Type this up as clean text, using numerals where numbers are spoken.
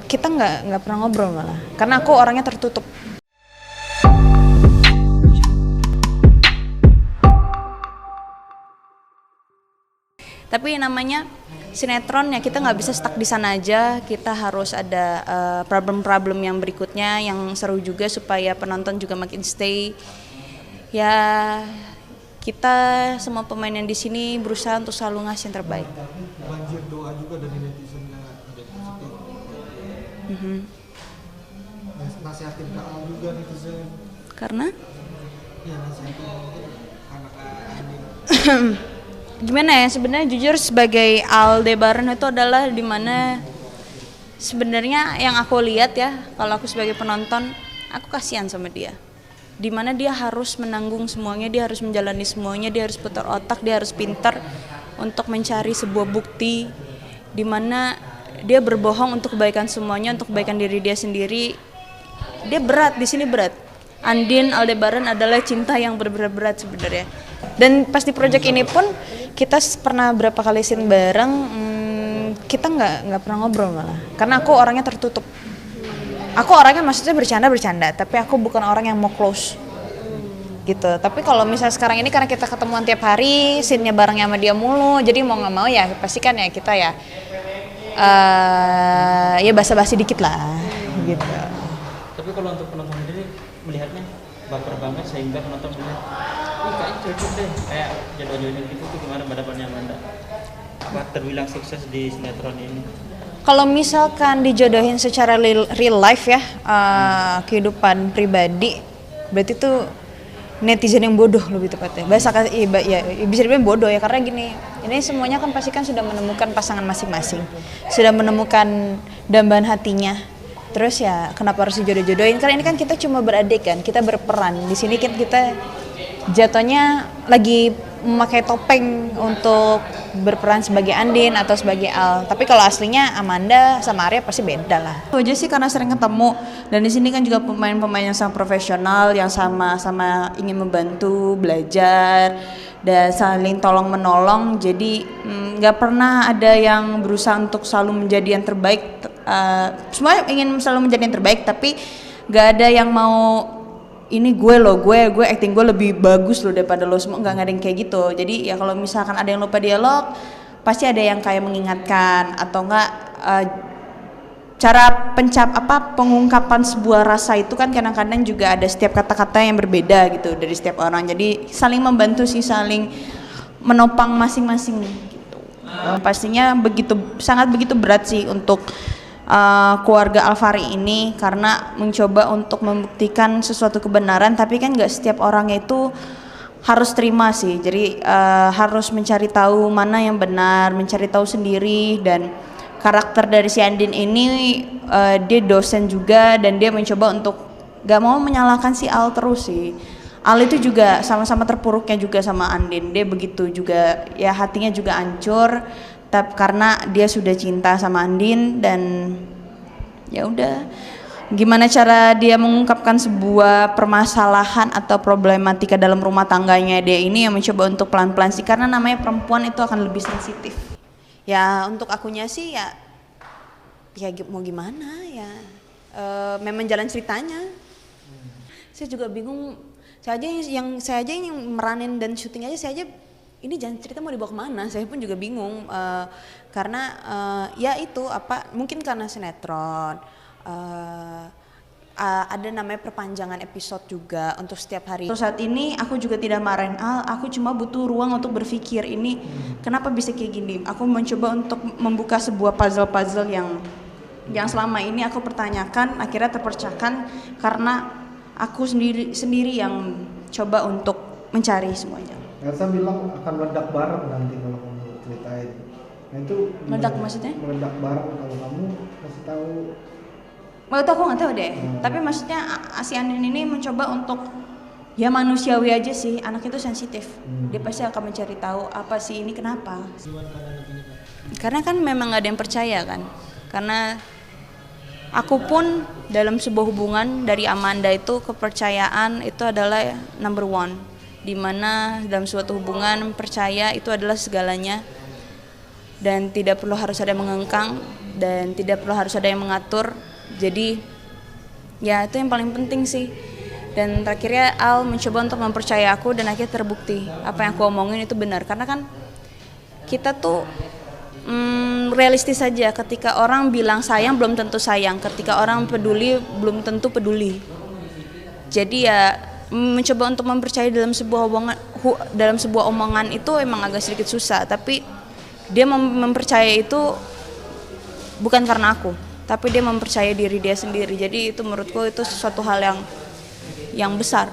kita nggak pernah ngobrol malah, karena aku orangnya tertutup. Tapi namanya sinetron ya, kita nggak bisa stuck di sana aja, kita harus ada problem-problem yang berikutnya yang seru juga supaya penonton juga makin stay. Ya kita semua pemain yang di sini berusaha untuk selalu ngasih yang terbaik. Banjir doa juga dari netizennya jadi positif. Nasihatin ke Al juga netizen. Karena? Ya nasihatin mungkin anak Andin. Gimana ya, sebenarnya jujur sebagai Aldebaran itu adalah dimana sebenarnya yang aku lihat ya, kalau aku sebagai penonton, aku kasihan sama dia. Dimana dia harus menanggung semuanya, dia harus menjalani semuanya, dia harus putar otak, dia harus pintar untuk mencari sebuah bukti, dimana dia berbohong untuk kebaikan semuanya, untuk kebaikan diri dia sendiri. Dia berat, di sini berat. Andin Aldebaran adalah cinta yang berat sebenarnya. Dan pas di project ini pun kita pernah berapa kali scene bareng, kita nggak pernah ngobrol malah, karena aku orangnya tertutup. Aku orangnya maksudnya bercanda, tapi aku bukan orang yang mau close gitu. Tapi kalau misalnya sekarang ini karena kita ketemuan tiap hari, scene-nya barengnya sama dia mulu, jadi mau nggak mau ya pasti kan ya kita ya ya basa-basi dikit lah gitu. Tapi kalau untuk penonton sendiri melihatnya baper banget sehingga penonton melihat kayaknya cocok deh kayak jodoh-jodohnya gitu tuh, gimana pendapatnya Amanda? Apa terbilang sukses di sinetron ini? Kalau misalkan dijodohin secara real life ya, kehidupan pribadi, berarti tuh netizen yang bodoh lebih tepatnya. Bahasa ya bisa dibilang bodoh ya, karena gini, ini semuanya kan pasti kan sudah menemukan pasangan masing-masing, sudah menemukan dambaan hatinya. Terus ya kenapa harus dijodoh-jodohin? Karena ini kan kita cuma beradik kan, kita berperan. Di sini kan kita jatuhnya lagi memakai topeng untuk berperan sebagai Andin atau sebagai Al. Tapi kalau aslinya Amanda sama Arya pasti beda lah. Itu aja sih, karena sering ketemu, dan di sini kan juga pemain-pemain yang sangat profesional, yang sama-sama ingin membantu, belajar dan saling tolong menolong. Jadi nggak pernah ada yang berusaha untuk selalu menjadi yang terbaik. Semua ingin selalu menjadi yang terbaik, tapi nggak ada yang mau ini gue acting gue lebih bagus loh daripada lo semua, nggak ada yang kayak gitu. Jadi ya kalau misalkan ada yang lupa dialog, pasti ada yang kayak mengingatkan, atau enggak cara pengungkapan sebuah rasa itu kan kadang-kadang juga ada setiap kata-kata yang berbeda gitu dari setiap orang. Jadi saling membantu sih, saling menopang masing-masing gitu. Pastinya sangat begitu berat sih untuk keluarga Alfari ini, karena mencoba untuk membuktikan sesuatu kebenaran, tapi kan nggak setiap orangnya itu harus terima sih. Jadi harus mencari tahu mana yang benar, mencari tahu sendiri. Dan karakter dari si Andin ini dia dosen juga, dan dia mencoba untuk nggak mau menyalahkan si Al terus sih. Al itu juga sama-sama terpuruknya juga sama Andin, dia begitu juga ya, hatinya juga hancur. Karena dia sudah cinta sama Andin, dan ya udah, gimana cara dia mengungkapkan sebuah permasalahan atau problematika dalam rumah tangganya dia ini, yang mencoba untuk pelan-pelan sih, karena namanya perempuan itu akan lebih sensitif. Ya untuk akunya sih ya mau gimana ya, memang jalan ceritanya. Saya juga bingung, saya aja yang meranin dan syuting aja, saya aja ini jalan cerita mau dibawa kemana, saya pun juga bingung. Karena ya itu mungkin karena sinetron, ada namanya perpanjangan episode juga untuk setiap hari. Terus saat ini aku juga tidak marahin Al, aku cuma butuh ruang untuk berpikir ini kenapa bisa kayak gini. Aku mencoba untuk membuka sebuah puzzle yang selama ini aku pertanyakan, akhirnya terpecahkan karena aku sendiri yang coba untuk mencari semuanya. Elsa bilang akan meledak bareng nanti kalau kamu ceritain. Nah itu meledak maksudnya? Meledak bareng kalau kamu kasih tahu. Waktu aku nggak tahu deh. Tapi maksudnya si Andin ini mencoba untuk ya manusiawi aja sih. Anak itu sensitif. Dia pasti akan mencari tahu apa sih ini kenapa. Karena kan memang nggak ada yang percaya kan. Karena aku pun dalam sebuah hubungan dari Amanda itu, kepercayaan itu adalah number one. Dimana dalam suatu hubungan percaya itu adalah segalanya. dan tidak perlu harus ada yang mengengkang dan tidak perlu harus ada yang mengatur. Jadi ya itu yang paling penting sih. Dan terakhirnya Al mencoba untuk mempercayai aku dan akhirnya terbukti apa yang aku omongin itu benar. Karena kan kita tuh realistis saja, ketika orang bilang sayang belum tentu sayang, ketika orang peduli belum tentu peduli. Jadi ya mencoba untuk mempercayai dalam sebuah omongan itu emang agak sedikit susah, tapi dia mempercayai itu bukan karena aku, tapi dia mempercayai diri dia sendiri. Jadi itu menurutku itu sesuatu hal yang besar.